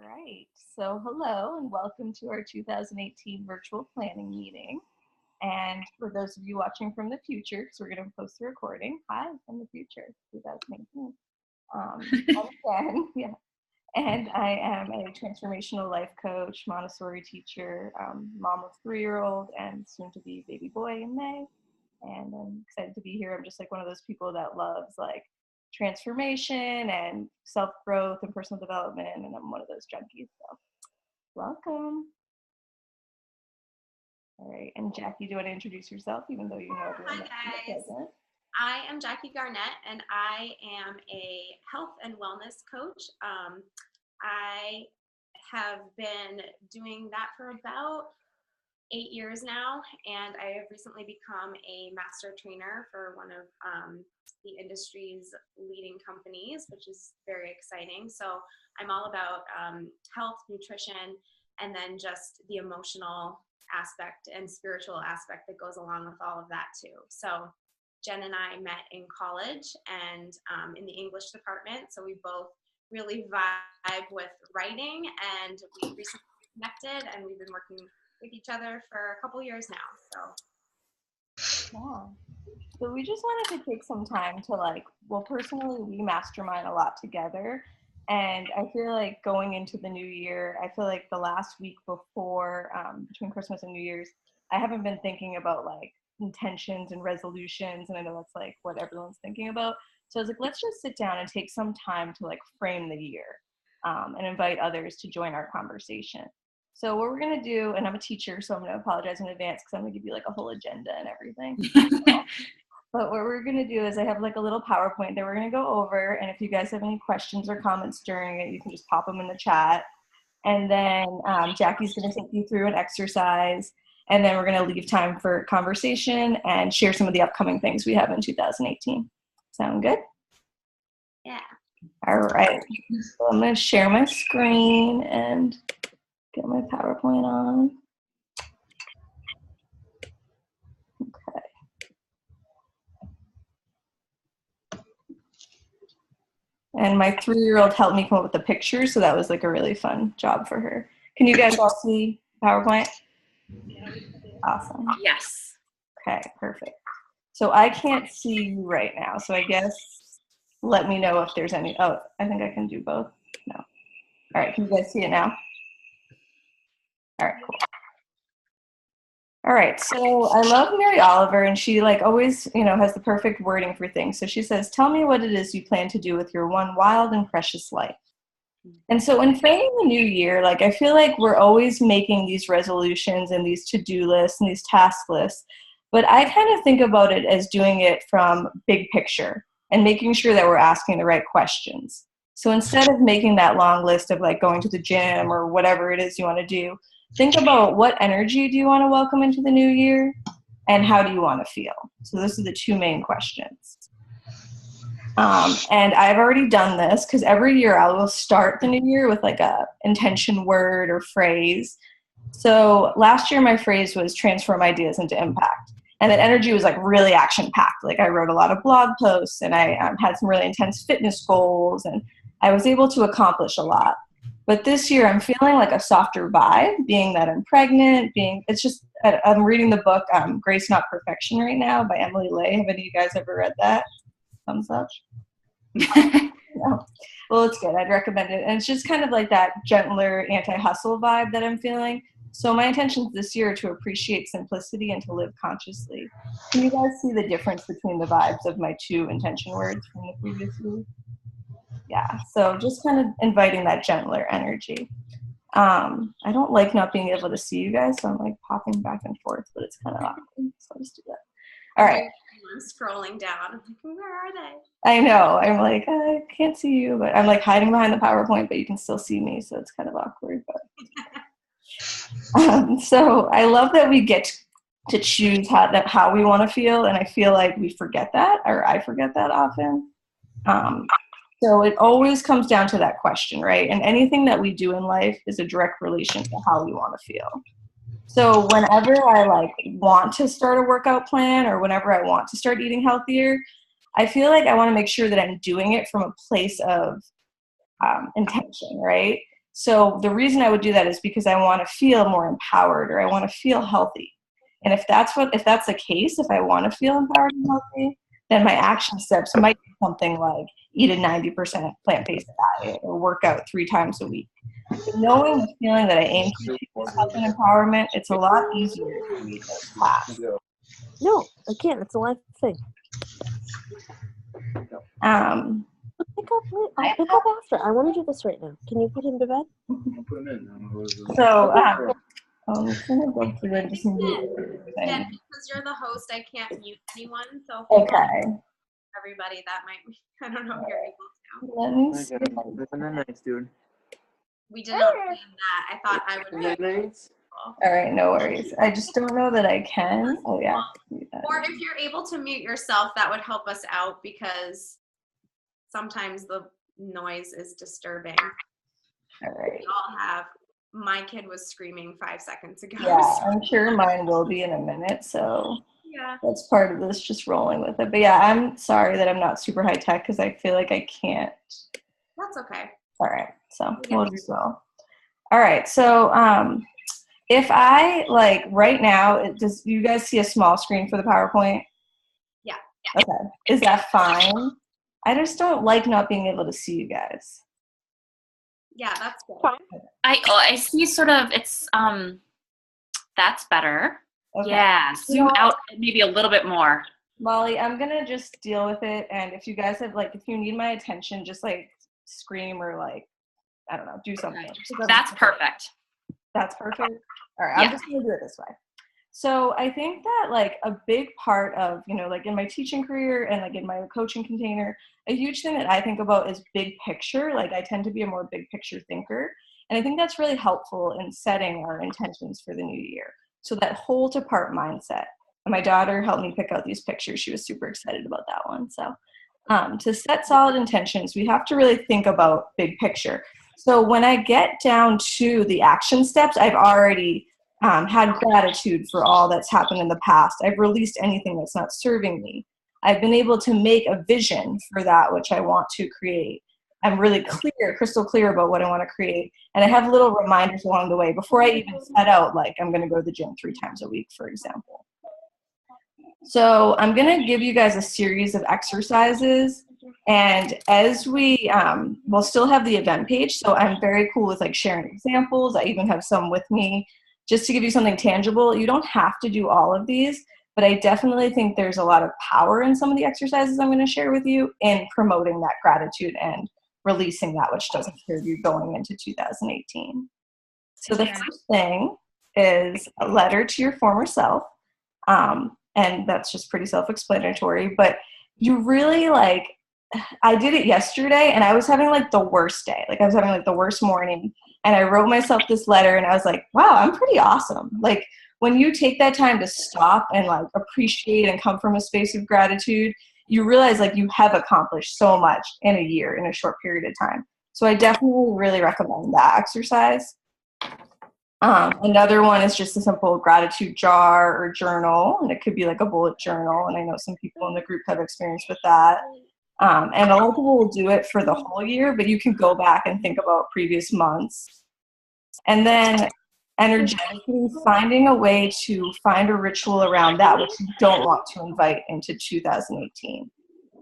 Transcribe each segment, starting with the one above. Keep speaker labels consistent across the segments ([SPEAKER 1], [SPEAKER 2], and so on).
[SPEAKER 1] right. So hello and welcome to our 2018 virtual planning meeting. And for those of you watching from the future, because we're going to post the recording, hi from the future, 2018. Yeah. And I am a transformational life coach, Montessori teacher, mom of 3-year-old, and soon to be baby boy in May. And I'm excited to be here. I'm just like one of those people that loves like transformation and self-growth and personal development, and I'm one of those junkies. So welcome. All right, and Jackie, do you want to introduce yourself, even though you know everyone?
[SPEAKER 2] Hi guys, I am Jackie Garnett, and I am a health and wellness coach. I have been doing that for about 8 years now, and I have recently become a master trainer for one of the industry's leading companies, which is very exciting. So I'm all about health, nutrition, and then just the emotional aspect and spiritual aspect that goes along with all of that too. So Jen and I met in college and in the English department, so we both really vibe with writing, and we recently connected, and we've been working with each other for a couple years now.
[SPEAKER 1] So we just wanted to take some time to personally we mastermind a lot together, and I feel like going into the new year, I feel like the last week before between Christmas and New Year's, I haven't been thinking about like intentions and resolutions, and I know that's like what everyone's thinking about. So I was like, let's just sit down and take some time to like frame the year and invite others to join our conversation. So what we're going to do, and I'm a teacher, so I'm going to apologize in advance because I'm going to give you like a whole agenda and everything. But what we're going to do is I have like a little PowerPoint that we're going to go over, and if you guys have any questions or comments during it, you can just pop them in the chat. And then Jackie's going to take you through an exercise, and then we're going to leave time for conversation and share some of the upcoming things we have in 2018. Sound good?
[SPEAKER 2] Yeah.
[SPEAKER 1] All right. So I'm going to share my screen and get my PowerPoint on. Okay. And my 3-year-old helped me come up with the picture, so that was like a really fun job for her. Can you guys all see PowerPoint? Awesome.
[SPEAKER 2] Yes.
[SPEAKER 1] Okay, perfect. So I can't see you right now, so I guess let me know if there's any. Oh, I think I can do both. No. All right, can you guys see it now? All right, cool. All right, so I love Mary Oliver, and she like always, has the perfect wording for things. So she says, tell me what it is you plan to do with your one wild and precious life. And so in framing the new year, like I feel like we're always making these resolutions and these to-do lists and these task lists, but I kind of think about it as doing it from big picture and making sure that we're asking the right questions. So instead of making that long list of like going to the gym or whatever it is you want to do, think about what energy do you want to welcome into the new year and how do you want to feel? So those are the two main questions. And I've already done this because every year I will start the new year with like a intention word or phrase. So last year my phrase was transform ideas into impact. And that energy was like really action packed. Like I wrote a lot of blog posts and I had some really intense fitness goals and I was able to accomplish a lot. But this year I'm feeling like a softer vibe, being that I'm pregnant, I'm reading the book Grace Not Perfection right now by Iamele. Have any of you guys ever read that? Thumbs up. No. Well, it's good. I'd recommend it. And it's just kind of like that gentler anti-hustle vibe that I'm feeling. So my intentions this year are to appreciate simplicity and to live consciously. Can you guys see the difference between the vibes of my two intention words from the previous year? Yeah, so just kind of inviting that gentler energy. I don't like not being able to see you guys, so I'm like popping back and forth, but it's kind of awkward, so I'll just do that. All right.
[SPEAKER 2] I'm scrolling down. I'm like, where are they?
[SPEAKER 1] I know. I'm like, I can't see you, but I'm like hiding behind the PowerPoint, but you can still see me, so it's kind of awkward. But so I love that we get to choose how we want to feel, and I feel like we forget that, or I forget that often. So it always comes down to that question, right? And anything that we do in life is a direct relation to how we want to feel. So whenever I like want to start a workout plan or whenever I want to start eating healthier, I feel like I want to make sure that I'm doing it from a place of intention, right? So the reason I would do that is because I want to feel more empowered, or I want to feel healthy. And if that's the case, if I want to feel empowered and healthy, then my action steps might be something like eat a 90% plant-based diet or work out 3 times a week. But knowing the feeling that I aim to achieve this health and empowerment, it's a lot easier for me to pass.
[SPEAKER 3] No, I can't. It's a live thing. Pick up after. I want to do this right now. Can you put him to bed?
[SPEAKER 4] Put him in.
[SPEAKER 1] So, I'm just gonna go through and just mute everything.
[SPEAKER 2] Yeah, because you're the host, I can't mute anyone. So if you
[SPEAKER 1] Okay.
[SPEAKER 2] want everybody, that might be, I don't know if you're able to.
[SPEAKER 1] Let me see.
[SPEAKER 4] Isn't that nice, dude?
[SPEAKER 2] We did not plan that. I thought I would.
[SPEAKER 4] Isn't that nice?
[SPEAKER 1] All right, no worries. I just don't know that I can. Oh yeah.
[SPEAKER 2] Or if you're able to mute yourself, that would help us out, because sometimes the noise is disturbing.
[SPEAKER 1] All right.
[SPEAKER 2] We all have. My kid was screaming 5 seconds ago.
[SPEAKER 1] Yeah, I'm sure mine will be in a minute. So
[SPEAKER 2] Yeah.
[SPEAKER 1] that's part of this, just rolling with it. But yeah, I'm sorry that I'm not super high tech because I feel like I can't.
[SPEAKER 2] That's okay.
[SPEAKER 1] All right, so we'll just go. All right, so if I like right now, does you guys see a small screen for the PowerPoint?
[SPEAKER 2] Yeah.
[SPEAKER 1] Okay, is that fine? I just don't like not being able to see you guys.
[SPEAKER 2] Yeah, that's good.
[SPEAKER 5] I see sort of, it's, that's better.
[SPEAKER 1] Okay.
[SPEAKER 5] Yeah, zoom out maybe a little bit more.
[SPEAKER 1] Molly, I'm gonna just deal with it, and if you guys have if you need my attention, just scream or I don't know, do something.
[SPEAKER 5] That's perfect.
[SPEAKER 1] That's perfect. All right,
[SPEAKER 5] Yeah.
[SPEAKER 1] I'm just gonna do it this way. So I think that a big part of, in my teaching career and in my coaching container, a huge thing that I think about is big picture. I tend to be a more big picture thinker. And I think that's really helpful in setting our intentions for the new year. So that whole to part mindset. And my daughter helped me pick out these pictures. She was super excited about that one. So to set solid intentions, we have to really think about big picture. So when I get down to the action steps, I've already had gratitude for all that's happened in the past. I've released anything that's not serving me. I've been able to make a vision for that which I want to create. I'm really crystal clear about what I want to create. And I have little reminders along the way before I even set out, I'm going to go to the gym 3 times a week, for example. So I'm going to give you guys a series of exercises. And as we'll still have the event page. So I'm very cool with sharing examples. I even have some with me just to give you something tangible. You don't have to do all of these, but I definitely think there's a lot of power in some of the exercises I'm going to share with you in promoting that gratitude and releasing that which doesn't serve you going into 2018. So the first thing is a letter to your former self. And that's just pretty self-explanatory, but you really I did it yesterday and I was having the worst day. I was having the worst morning, and I wrote myself this letter and I was like, wow, I'm pretty awesome. When you take that time to stop and appreciate and come from a space of gratitude, you realize you have accomplished so much in a year, in a short period of time. So I definitely really recommend that exercise. Another one is just a simple gratitude jar or journal, and it could be a bullet journal. And I know some people in the group have experience with that. And a lot of people will do it for the whole year, but you can go back and think about previous months. And then energetically finding a way to find a ritual around that which you don't want to invite into 2018.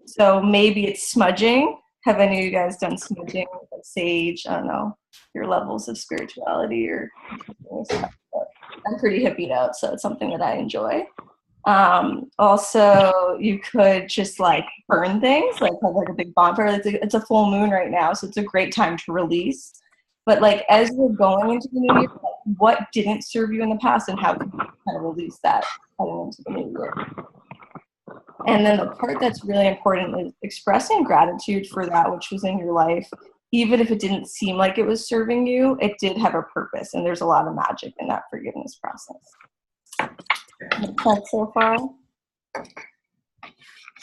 [SPEAKER 1] So maybe it's smudging. Have any of you guys done smudging with sage? I don't know, your levels of spirituality or I'm pretty hippied out, so it's something that I enjoy. Also, you could just burn things, have a big bonfire. It's a full moon right now, so it's a great time to release. But as we're going into the new year, what didn't serve you in the past, and how can you kind of release that heading into the new year? And then the part that's really important is expressing gratitude for that which was in your life. Even if it didn't seem like it was serving you, it did have a purpose, and there's a lot of magic in that forgiveness process. Make sense so far?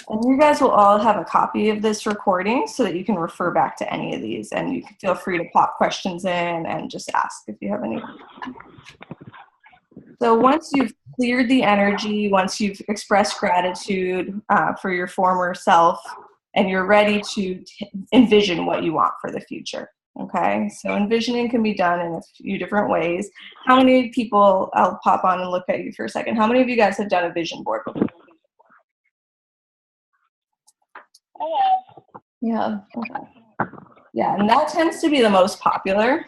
[SPEAKER 1] And you guys will all have a copy of this recording so that you can refer back to any of these, and you can feel free to pop questions in and just ask if you have any. So once you've cleared the energy, once you've expressed gratitude for your former self, and you're ready to envision what you want for the future. Okay, so envisioning can be done in a few different ways. How many people, I'll pop on and look at you for a second. How many of you guys have done a vision board before? Yeah, okay. Yeah, and that tends to be the most popular.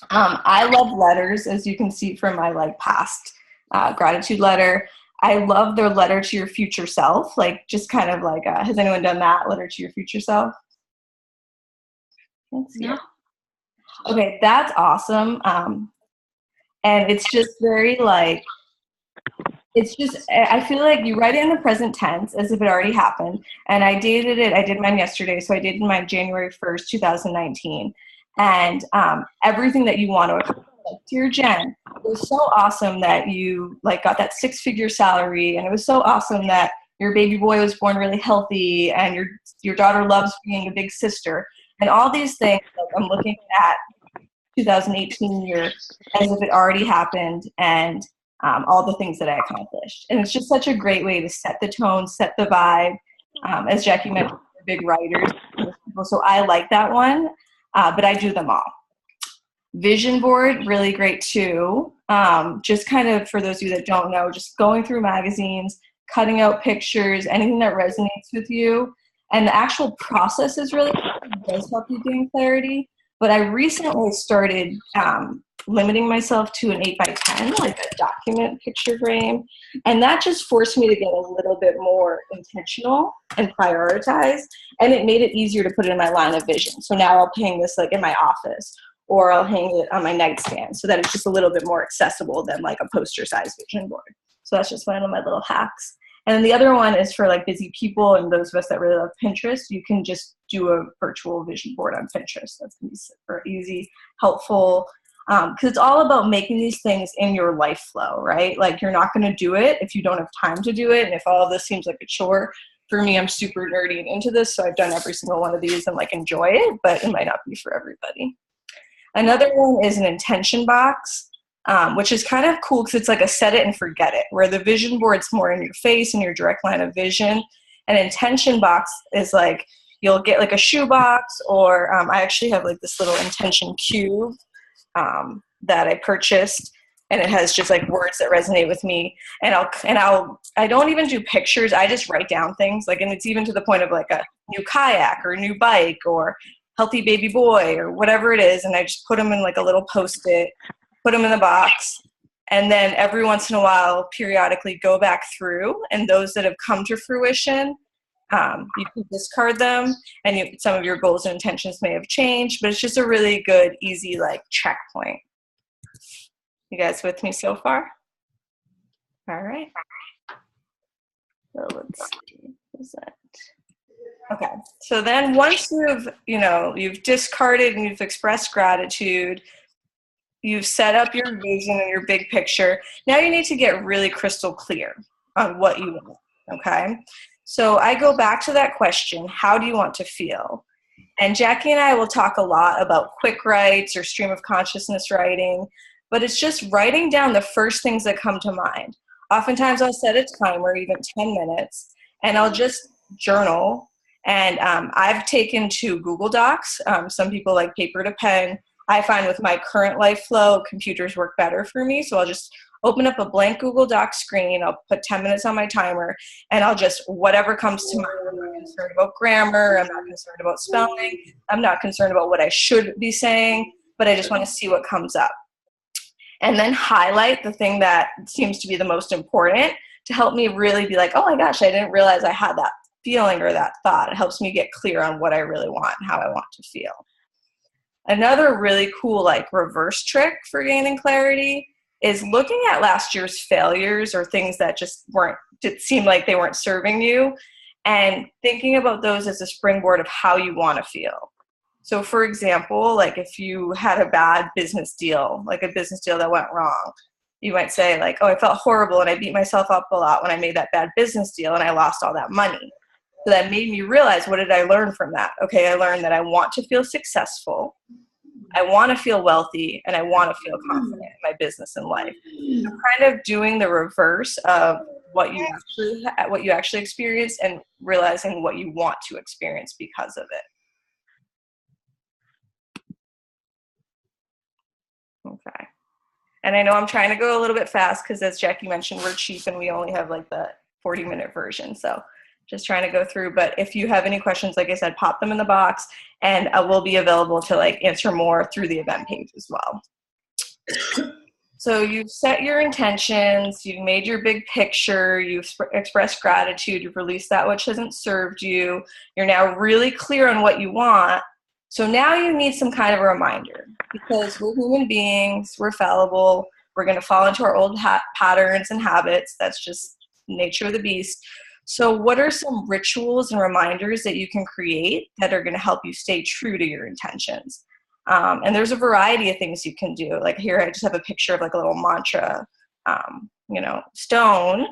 [SPEAKER 1] I love letters, as you can see from my like past gratitude letter. I love the letter to your future self, like just kind of like, has anyone done that letter to your future self? Let's see.
[SPEAKER 5] No.
[SPEAKER 1] Okay, that's awesome. And it's just very like, it's just, I feel like you write it in the present tense as if it already happened. And I dated it, I did mine yesterday. So I dated mine January 1st, 2019. And everything that you want to accomplish. Like, dear Jen, it was so awesome that you like got that 6-figure salary. And it was so awesome that your baby boy was born really healthy and your daughter loves being a big sister. And all these things, like, I'm looking at 2018 year as if it already happened, and all the things that I accomplished. And it's just such a great way to set the tone, set the vibe. As Jackie mentioned, we're big writers, so I like that one, but I do them all. Vision board, really great too. Just kind of for those of you that don't know, just going through magazines, cutting out pictures, anything that resonates with you. And the actual process is really cool. It does help you gain clarity. But I recently started limiting myself to an 8x10, like a document picture frame. And that just forced me to get a little bit more intentional and prioritize. And it made it easier to put it in my line of vision. So now I'll hang this like in my office, or I'll hang it on my nightstand so that it's just a little bit more accessible than like a poster size vision board. So that's just one of my little hacks. And then the other one is for like busy people and those of us that really love Pinterest. You can just do a virtual vision board on Pinterest. That's going to be super easy, helpful, because it's all about making these things in your life flow, right? Like, you're not going to do it if you don't have time to do it. And if all of this seems like a chore, for me, I'm super nerdy and into this, so I've done every single one of these and like enjoy it, but it might not be for everybody. Another one is an intention box. Which is kind of cool because it's like a set it and forget it, where the vision board's more in your face and your direct line of vision. An intention box is like, you'll get like a shoebox, or I actually have like this little intention cube that I purchased, and it has just like words that resonate with me. And I don't even do pictures. I just write down things, like, and it's even to the point of like a new kayak or a new bike or healthy baby boy or whatever it is. And I just put them in like a little Post-it, put them in the box, and then every once in a while, periodically go back through, and those that have come to fruition, you can discard them, and some of your goals and intentions may have changed, but it's just a really good, easy, like, checkpoint. You guys with me so far? All right. So let's see. Is that? Okay. So then once you've discarded and you've expressed gratitude, you've set up your vision and your big picture. Now you need to get really crystal clear on what you want, okay? So I go back to that question, how do you want to feel? And Jackie and I will talk a lot about quick writes or stream of consciousness writing, but it's just writing down the first things that come to mind. Oftentimes I'll set a timer, even 10 minutes, and I'll just journal. And I've taken to Google Docs. Some people like paper to pen. I find with my current life flow, computers work better for me. So I'll just open up a blank Google Doc screen. I'll put 10 minutes on my timer, and I'll just, whatever comes to mind. I'm not concerned about grammar. I'm not concerned about spelling. I'm not concerned about what I should be saying, but I just want to see what comes up. And then highlight the thing that seems to be the most important to help me really be like, oh my gosh, I didn't realize I had that feeling or that thought. It helps me get clear on what I really want and how I want to feel. Another really cool like reverse trick for gaining clarity is looking at last year's failures or things that just did seem like they weren't serving you, and thinking about those as a springboard of how you want to feel. So for example, like if you had a bad business deal, like a business deal that went wrong, you might say like, oh, I felt horrible and I beat myself up a lot when I made that bad business deal and I lost all that money. So that made me realize, what did I learn from that? Okay, I learned that I want to feel successful, I want to feel wealthy, and I want to feel confident in my business and life. So kind of doing the reverse of what you actually experience and realizing what you want to experience because of it. Okay. And I know I'm trying to go a little bit fast because, as Jackie mentioned, we're cheap and we only have like the 40-minute version. So just trying to go through. But if you have any questions, like I said, pop them in the box, and I will be available to like answer more through the event page as well. So you've set your intentions, you've made your big picture, you've expressed gratitude, you've released that which hasn't served you. You're now really clear on what you want. So now you need some kind of a reminder, because we're human beings, we're fallible, we're going to fall into our old patterns and habits. That's just nature of the beast. So what are some rituals and reminders that you can create that are going to help you stay true to your intentions? And there's a variety of things you can do. Like here, I just have a picture of like a little mantra, stone,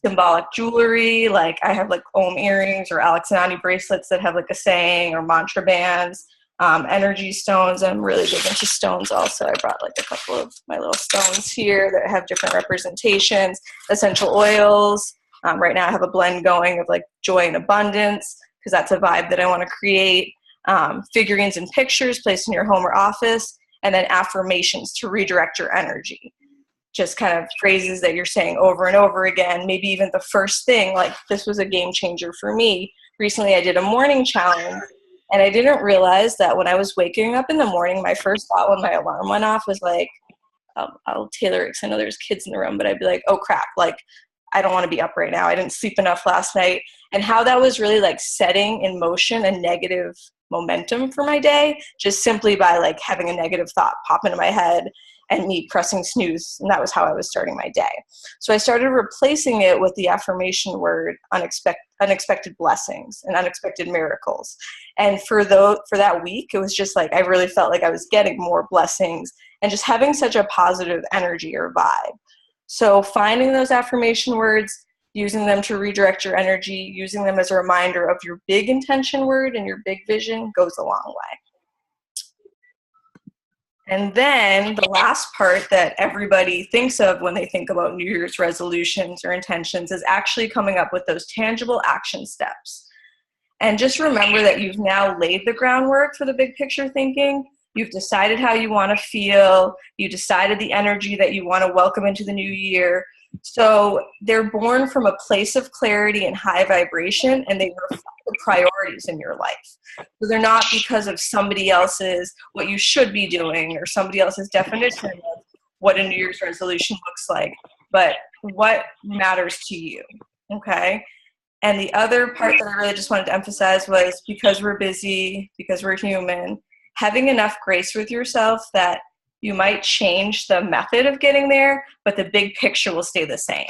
[SPEAKER 1] symbolic jewelry. Like I have like Om earrings or Alex and Ani bracelets that have like a saying, or mantra bands, energy stones. I'm really big into stones also. I brought like a couple of my little stones here that have different representations, essential oils. Right now I have a blend going of like joy and abundance, because that's a vibe that I want to create. Figurines and pictures placed in your home or office, and then affirmations to redirect your energy. Just kind of phrases that you're saying over and over again. Maybe even the first thing, like this was a game changer for me. Recently I did a morning challenge, and I didn't realize that when I was waking up in the morning, my first thought when my alarm went off was like, I'll tailor it because I know there's kids in the room, but I'd be like, oh crap, like I don't want to be up right now. I didn't sleep enough last night. And how that was really like setting in motion a negative momentum for my day, just simply by like having a negative thought pop into my head and me pressing snooze. And that was how I was starting my day. So I started replacing it with the affirmation word, unexpected blessings and unexpected miracles. And for that week, it was just like, I really felt like I was getting more blessings and just having such a positive energy or vibe. So finding those affirmation words, using them to redirect your energy, using them as a reminder of your big intention word and your big vision goes a long way. And then the last part that everybody thinks of when they think about New Year's resolutions or intentions is actually coming up with those tangible action steps. And just remember that you've now laid the groundwork for the big picture thinking. You've decided how you want to feel. You decided the energy that you want to welcome into the new year. So they're born from a place of clarity and high vibration, and they reflect the priorities in your life. So they're not because of somebody else's, what you should be doing, or somebody else's definition of what a New Year's resolution looks like, but what matters to you, okay? And the other part that I really just wanted to emphasize was, because we're busy, because we're human, having enough grace with yourself that you might change the method of getting there, but the big picture will stay the same.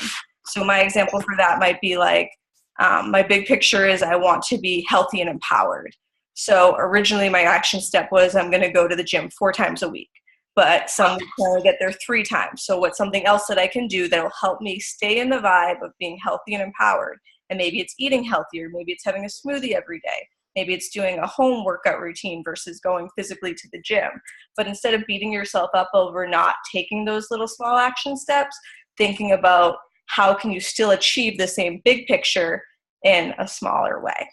[SPEAKER 1] So my example for that might be like, my big picture is I want to be healthy and empowered. So originally my action step was I'm going to go to the gym 4 times a week, but some weeks I only get there 3 times. So what's something else that I can do that will help me stay in the vibe of being healthy and empowered? And maybe it's eating healthier. Maybe it's having a smoothie every day. Maybe it's doing a home workout routine versus going physically to the gym. But instead of beating yourself up over not taking those little small action steps, thinking about how can you still achieve the same big picture in a smaller way.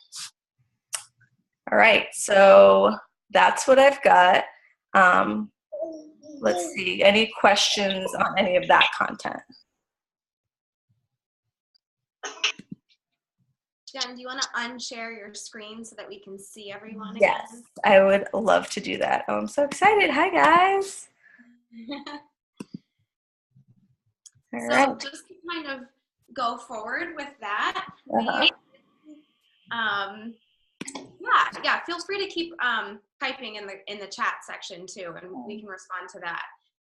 [SPEAKER 1] All right, so that's what I've got. Let's see, any questions on any of that content?
[SPEAKER 2] Jen, do you want to unshare your screen so that we can see everyone again?
[SPEAKER 1] Yes, I would love to do that. Oh, I'm so excited. Hi, guys. All
[SPEAKER 2] So
[SPEAKER 1] right.
[SPEAKER 2] just to kind of go forward with that, yeah, feel free to keep typing in the chat section too, and we can respond to that.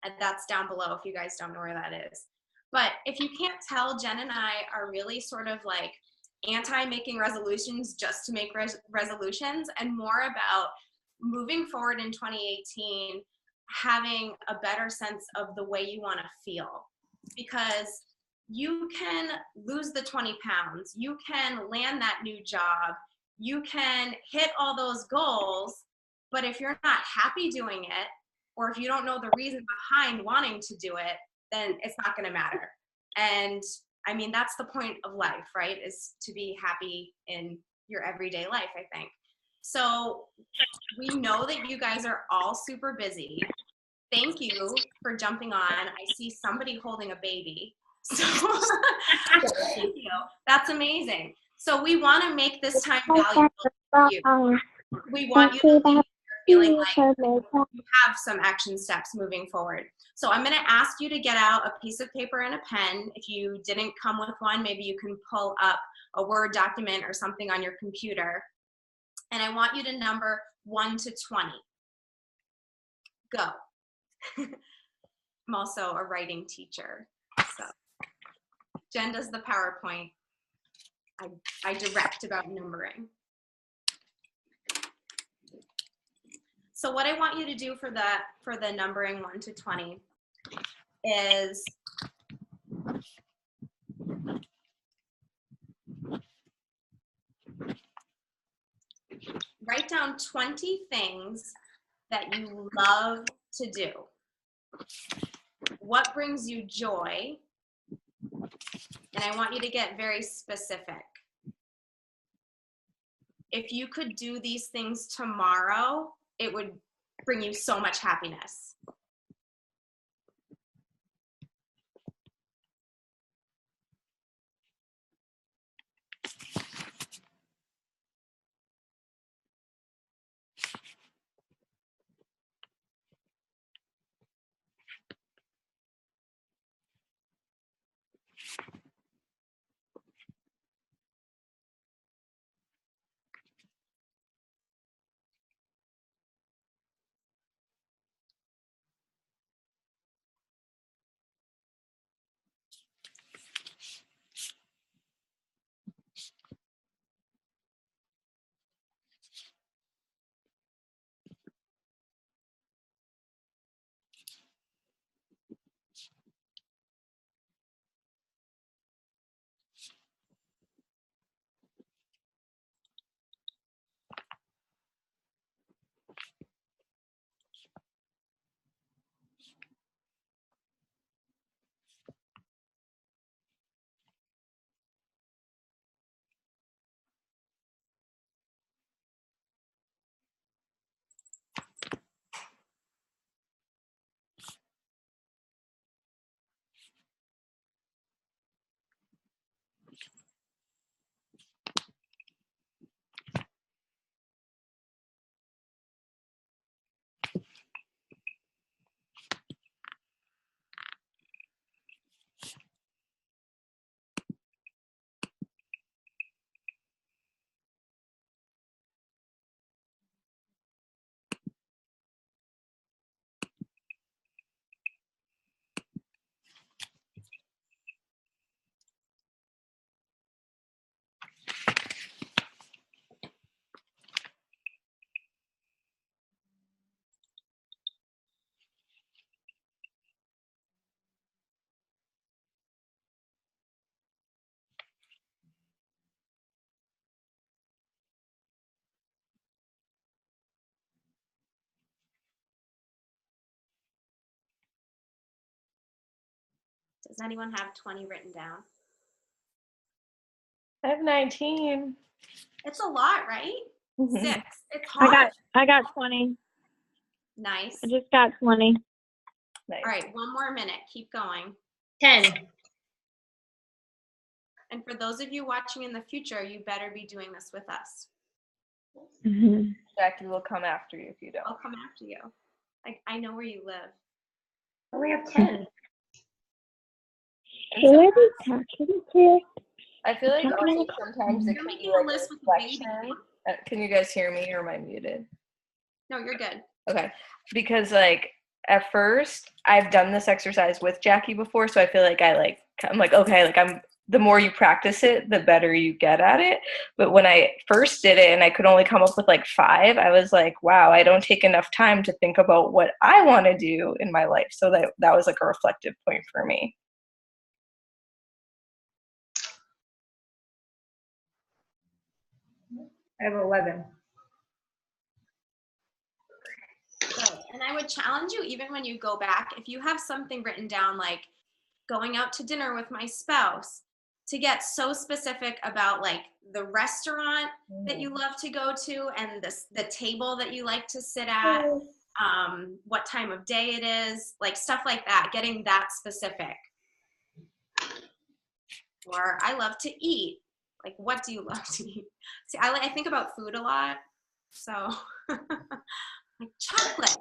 [SPEAKER 2] And that's down below if you guys don't know where that is. But if you can't tell, Jen and I are really sort of like anti-making resolutions just to make resolutions, and more about moving forward in 2018, having a better sense of the way you want to feel. Because you can lose the 20 pounds, you can land that new job, you can hit all those goals, but if you're not happy doing it, or if you don't know the reason behind wanting to do it, then it's not going to matter. And I mean, that's the point of life, right? Is to be happy in your everyday life, I think. So we know that you guys are all super busy. thank you for jumping on. I see somebody holding a baby. So thank you. That's amazing. So we want to make this time valuable for you. We want you to leave feeling like you have some action steps moving forward. So I'm going to ask you to get out a piece of paper and a pen. If you didn't come with one, maybe you can pull up a Word document or something on your computer. And I want you to number 1 to 20. Go. I'm also a writing teacher. So Jen does the PowerPoint. I direct about numbering. So what I want you to do for the numbering 1 to 20 is write down 20 things that you love to do. What brings you joy? And I want you to get very specific. If you could do these things tomorrow, it would bring you so much happiness. Does anyone have 20 written down?
[SPEAKER 1] I have 19.
[SPEAKER 2] It's a lot, right? 6. It's hard.
[SPEAKER 6] I got 20.
[SPEAKER 2] Nice.
[SPEAKER 6] I just got 20.
[SPEAKER 1] Nice.
[SPEAKER 2] All right, 1 more minute. Keep going.
[SPEAKER 7] 10.
[SPEAKER 2] And for those of you watching in the future, you better be doing this with us.
[SPEAKER 6] Mm-hmm.
[SPEAKER 1] Jackie will come after you if you don't.
[SPEAKER 2] I'll come after you. I know where you live.
[SPEAKER 7] I only have 10.
[SPEAKER 6] Who are they talking to?
[SPEAKER 1] I feel like
[SPEAKER 6] Talking
[SPEAKER 1] also sometimes it
[SPEAKER 2] You're
[SPEAKER 1] can
[SPEAKER 2] making
[SPEAKER 1] be like
[SPEAKER 2] a list with the baby.
[SPEAKER 1] reflection. Can you guys hear me or am I muted?
[SPEAKER 2] No, you're good.
[SPEAKER 1] Okay. Because like at first I've done this exercise with Jackie before, so I feel like I'm like, okay, like the more you practice it, the better you get at it. But when I first did it and I could only come up with like 5, I was like, wow, I don't take enough time to think about what I want to do in my life. So that was like a reflective point for me.
[SPEAKER 7] I have 11.
[SPEAKER 2] Good. And I would challenge you, even when you go back, if you have something written down like going out to dinner with my spouse, to get so specific about like the restaurant that you love to go to and the table that you like to sit at. what time of day it is, like stuff like that, getting that specific. Or I love to eat. Like, what do you love to eat? See, I think about food a lot. So, like chocolate.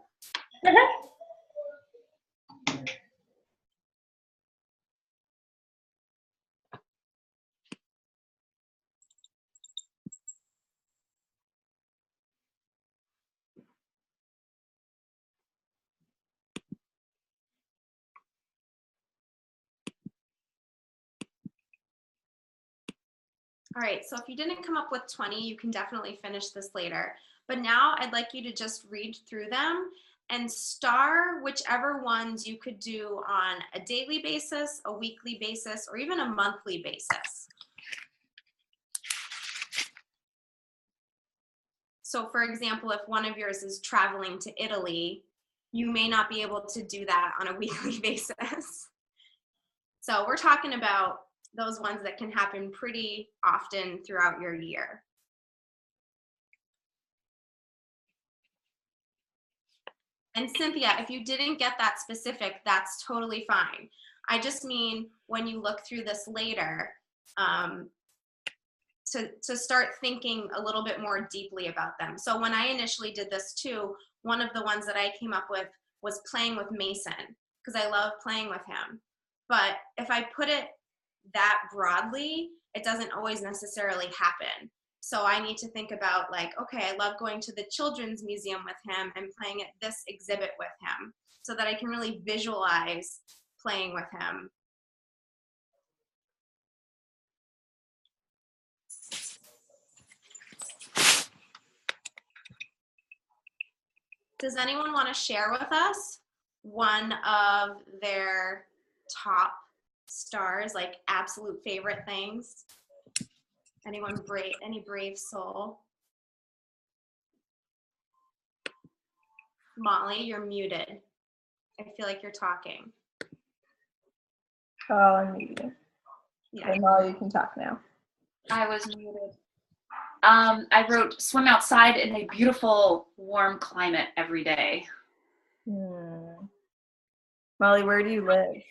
[SPEAKER 2] All right, so if you didn't come up with 20, you can definitely finish this later. But now I'd like you to just read through them and star whichever ones you could do on a daily basis, a weekly basis, or even a monthly basis. So for example, if one of yours is traveling to Italy, you may not be able to do that on a weekly basis. So we're talking about those ones that can happen pretty often throughout your year. And Cynthia, if you didn't get that specific, that's totally fine. I just mean when you look through this later, to start thinking a little bit more deeply about them. So when I initially did this too, one of the ones that I came up with was playing with Mason, because I love playing with him. But if I put it that broadly, it doesn't always necessarily happen. So I need to think about like, okay, I love going to the children's museum with him and playing at this exhibit with him so that I can really visualize playing with him. Does anyone want to share with us one of their top stars, like absolute favorite things? Anyone brave, any brave soul? Molly, you're muted. I feel like you're talking.
[SPEAKER 1] Oh, I'm muted.
[SPEAKER 2] Yeah.
[SPEAKER 1] And Molly, you can talk now.
[SPEAKER 5] I was muted. I wrote swim outside in a beautiful, warm climate every day.
[SPEAKER 1] Molly, where do you live?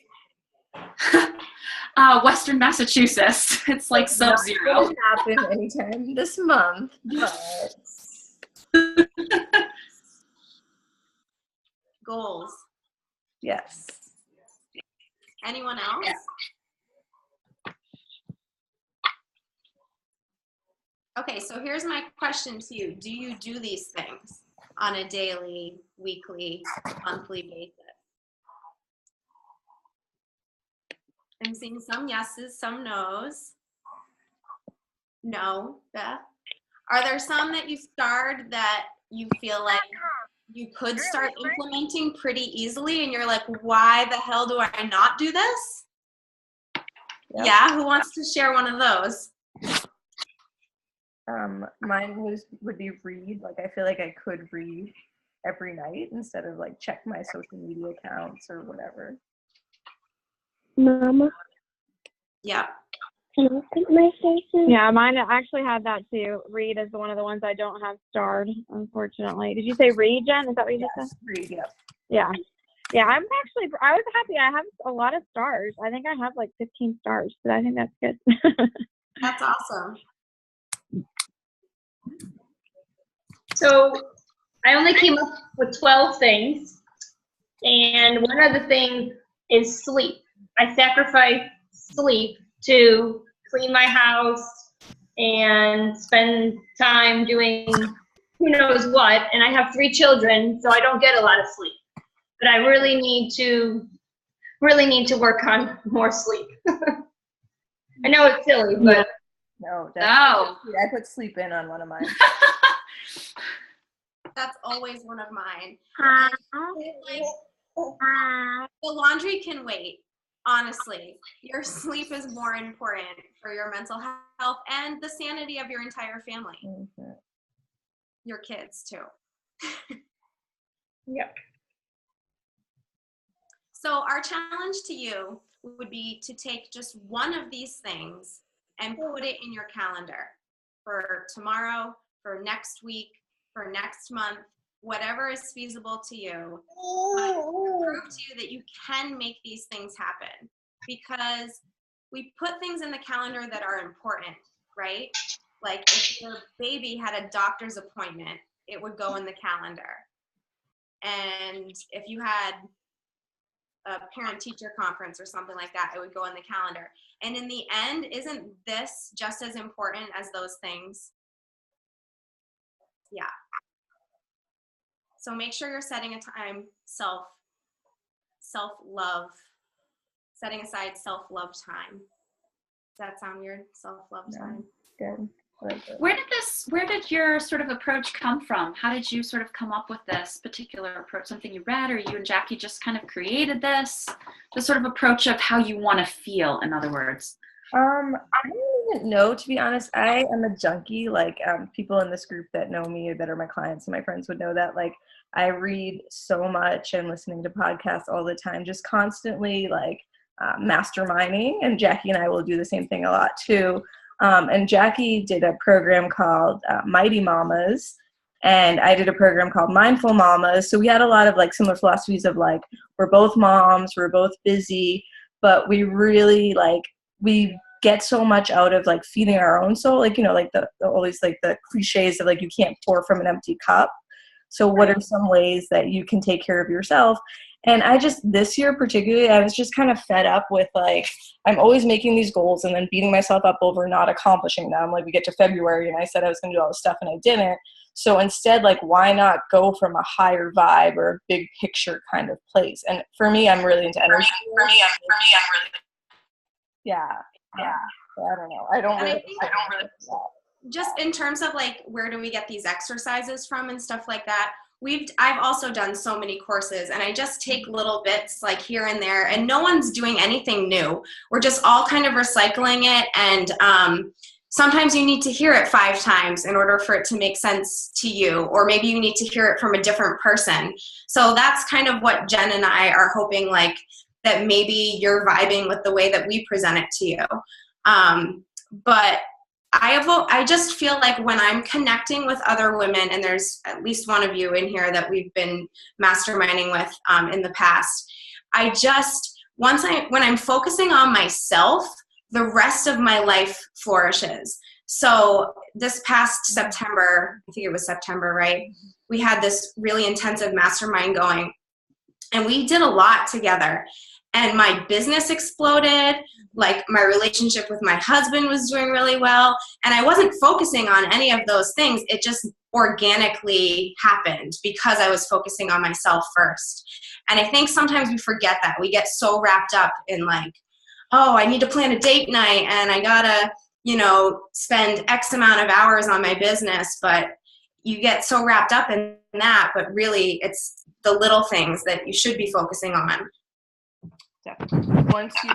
[SPEAKER 5] Western Massachusetts. It's like sub-zero.
[SPEAKER 1] It could happen anytime this month, but
[SPEAKER 2] Goals.
[SPEAKER 1] yes.
[SPEAKER 2] Anyone else? Okay, so here's my question to you. Do you do these things on a daily, weekly, monthly basis? I'm seeing some yeses, some nos. No, Beth? Are there some that you starred that you feel like you could start implementing pretty easily and you're like, why the hell do I not do this?
[SPEAKER 1] Yep.
[SPEAKER 2] Yeah, who wants to share one of those?
[SPEAKER 1] Mine would be read. Like I feel like I could read every night instead of like check my social media accounts or whatever.
[SPEAKER 6] Mama,
[SPEAKER 2] Yep.
[SPEAKER 6] can I look at my faces?
[SPEAKER 7] Yeah, mine actually had that too. Read is one of the ones I don't have starred, unfortunately. Did you say read, Jen? Is that what you just said?
[SPEAKER 1] Read, yep.
[SPEAKER 7] Yeah. Yeah, I was happy. I have a lot of stars. I think I have like 15 stars, so I think that's good.
[SPEAKER 2] That's awesome.
[SPEAKER 8] So I only came up with 12 things, and one of the things is sleep. I sacrifice sleep to clean my house and spend time doing who knows what, and I have 3 children, so I don't get a lot of sleep. But I really need to work on more sleep. I know it's silly, but
[SPEAKER 1] No,
[SPEAKER 5] No.
[SPEAKER 1] I put sleep in on one of mine.
[SPEAKER 2] That's always one of mine.
[SPEAKER 6] Uh,
[SPEAKER 2] The laundry can wait, honestly. Your sleep is more important for your mental health and the sanity of your entire family.
[SPEAKER 1] Mm-hmm.
[SPEAKER 2] Your kids, too.
[SPEAKER 8] Yep.
[SPEAKER 2] So our challenge to you would be to take just one of these things and put it in your calendar for tomorrow, for next week, for next month, whatever is feasible to you, but prove to you that you can make these things happen, because we put things in the calendar that are important, right? Like if your baby had a doctor's appointment, it would go in the calendar. And if you had a parent-teacher conference or something like that, it would go in the calendar. And in the end, isn't this just as important as those things? Yeah. So make sure you're setting a time, self-love, setting aside self-love time. Does that sound weird? Self-love time.
[SPEAKER 1] Good.
[SPEAKER 5] Where did your sort of approach come from? How did you sort of come up with this particular approach? Something you read, or you and Jackie just kind of created this? The sort of approach of how you want to feel, in other words.
[SPEAKER 1] I don't even know, to be honest. I am a junkie. Like, people in this group that know me, that are my clients and my friends, would know that. Like, I read so much and listening to podcasts all the time, just constantly like masterminding. And Jackie and I will do the same thing a lot too. And Jackie did a program called Mighty Mamas, and I did a program called Mindful Mamas. So we had a lot of like similar philosophies of like, we're both moms, we're both busy, but we really like, we get so much out of like feeding our own soul. Like, you know, like the always like the cliches of like, you can't pour from an empty cup. So what are some ways that you can take care of yourself? And I just, this year particularly, I was just kind of fed up with like, I'm always making these goals and then beating myself up over not accomplishing them. Like we get to February and I said I was going to do all this stuff and I didn't. So instead, like, why not go from a higher vibe or a big picture kind of place? And for me, I'm really into energy. Yeah. So I don't know. I don't really.
[SPEAKER 2] Just in terms of like, where do we get these exercises from and stuff like that? I've also done so many courses, and I just take little bits like here and there, and no one's doing anything new. We're just all kind of recycling it, and sometimes you need to hear it 5 times in order for it to make sense to you, or maybe you need to hear it from a different person. So that's kind of what Jen and I are hoping, like, that maybe you're vibing with the way that we present it to you. But I just feel like when I'm connecting with other women, and there's at least one of you in here that we've been masterminding with in the past, when I'm focusing on myself, the rest of my life flourishes. So this past September, I think it was September, right? We had this really intensive mastermind going, and we did a lot together. And my business exploded, like my relationship with my husband was doing really well. And I wasn't focusing on any of those things. It just organically happened because I was focusing on myself first. And I think sometimes we forget that. We get so wrapped up in like, oh, I need to plan a date night and I gotta, spend X amount of hours on my business. But you get so wrapped up in that, but really it's the little things that you should be focusing on.
[SPEAKER 1] Definitely. Once you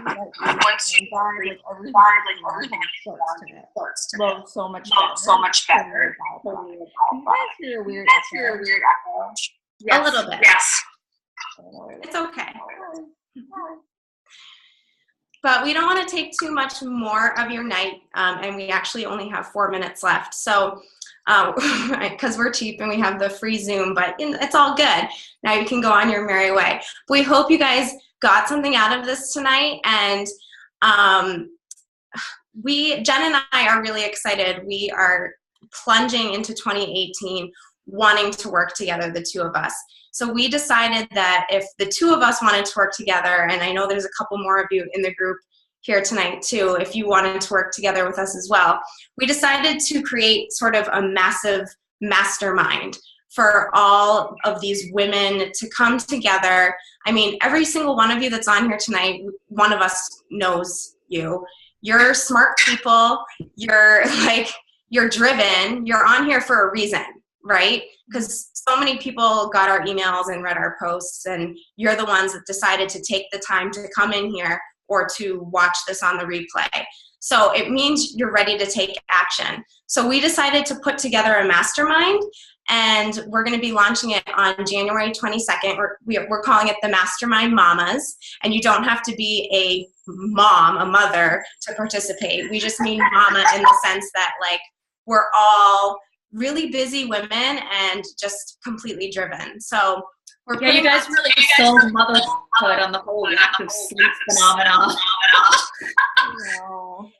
[SPEAKER 1] flow so much better. You guys hear a weird echo?
[SPEAKER 2] Yes. A little bit.
[SPEAKER 5] Yes.
[SPEAKER 2] It's okay. But we don't want to take too much more of your night, and we actually only have 4 minutes left. So, because we're cheap and we have the free Zoom, but it's all good. Now you can go on your merry way. But we hope you guys got something out of this tonight, and Jen and I are really excited. We are plunging into 2018, wanting to work together, the two of us. So we decided that if the two of us wanted to work together, and I know there's a couple more of you in the group here tonight too, if you wanted to work together with us as well, we decided to create sort of a massive mastermind for all of these women to come together. I mean, every single one of you that's on here tonight, one of us knows you. You're smart people. You're driven. You're on here for a reason, right? Because so many people got our emails and read our posts, and you're the ones that decided to take the time to come in here or to watch this on the replay. So it means you're ready to take action. So we decided to put together a mastermind, and we're going to be launching it on January 22nd. We're calling it the Mastermind Mamas, and you don't have to be a mother, to participate. We just mean mama in the sense that, like, we're all really busy women and just completely driven. So we're
[SPEAKER 5] Yeah, you
[SPEAKER 2] putting
[SPEAKER 5] guys
[SPEAKER 2] that
[SPEAKER 5] really sold motherhood on the whole lack of sleep phenomenon.
[SPEAKER 1] No.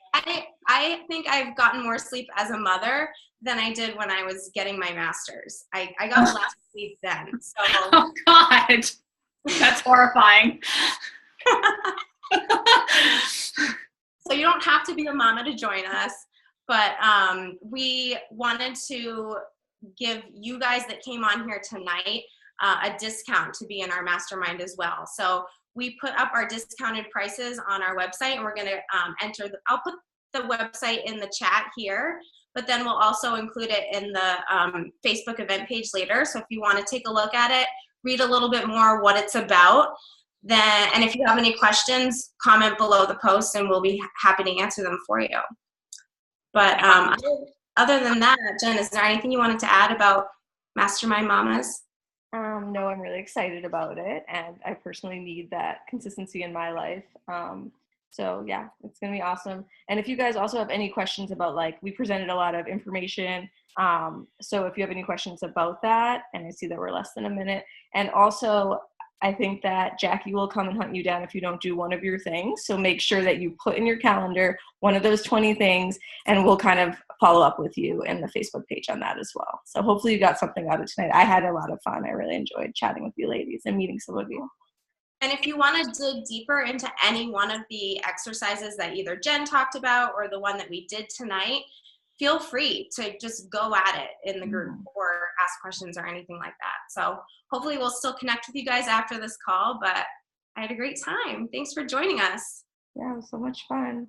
[SPEAKER 2] I think I've gotten more sleep as a mother than I did when I was getting my master's. I got less sleep then. So
[SPEAKER 5] Oh God, that's horrifying.
[SPEAKER 2] So you don't have to be a mama to join us, but we wanted to give you guys that came on here tonight a discount to be in our mastermind as well. So we put up our discounted prices on our website, and we're going to I'll put the website in the chat here, but then we'll also include it in the Facebook event page later. So if you want to take a look at it, read a little bit more what it's about, and if you have any questions, comment below the post and we'll be happy to answer them for you. But other than that, Jen, is there anything you wanted to add about Mastermind Mamas?
[SPEAKER 1] No, I'm really excited about it, and I personally need that consistency in my life. So yeah, it's gonna be awesome. And if you guys also have any questions about, like, we presented a lot of information, so if you have any questions about that, and I see that we're less than a minute, and also I think that Jackie will come and hunt you down if you don't do one of your things. So make sure that you put in your calendar one of those 20 things, and we'll kind of follow up with you in the Facebook page on that as well. So hopefully you got something out of tonight. I had a lot of fun. I really enjoyed chatting with you ladies and meeting some of you.
[SPEAKER 2] And if you want to dig deeper into any one of the exercises that either Jen talked about or the one that we did tonight, feel free to just go at it in the group or ask questions or anything like that. So hopefully we'll still connect with you guys after this call, but I had a great time. Thanks for joining us.
[SPEAKER 1] Yeah, it was so much fun.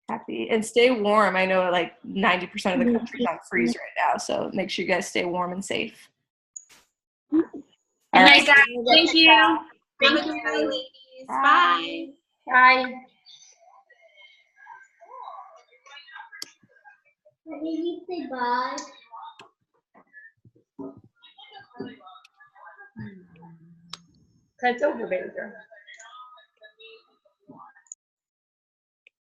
[SPEAKER 1] Happy. And stay warm. I know like 90% of the country's on freeze right now, so make sure you guys stay warm and safe.
[SPEAKER 8] Good night, guys. Thank you.
[SPEAKER 2] Have a
[SPEAKER 8] Thank
[SPEAKER 2] good
[SPEAKER 8] you.
[SPEAKER 2] night, ladies. Bye.
[SPEAKER 8] Bye.
[SPEAKER 6] Did you say bye?
[SPEAKER 8] That's over, baby girl.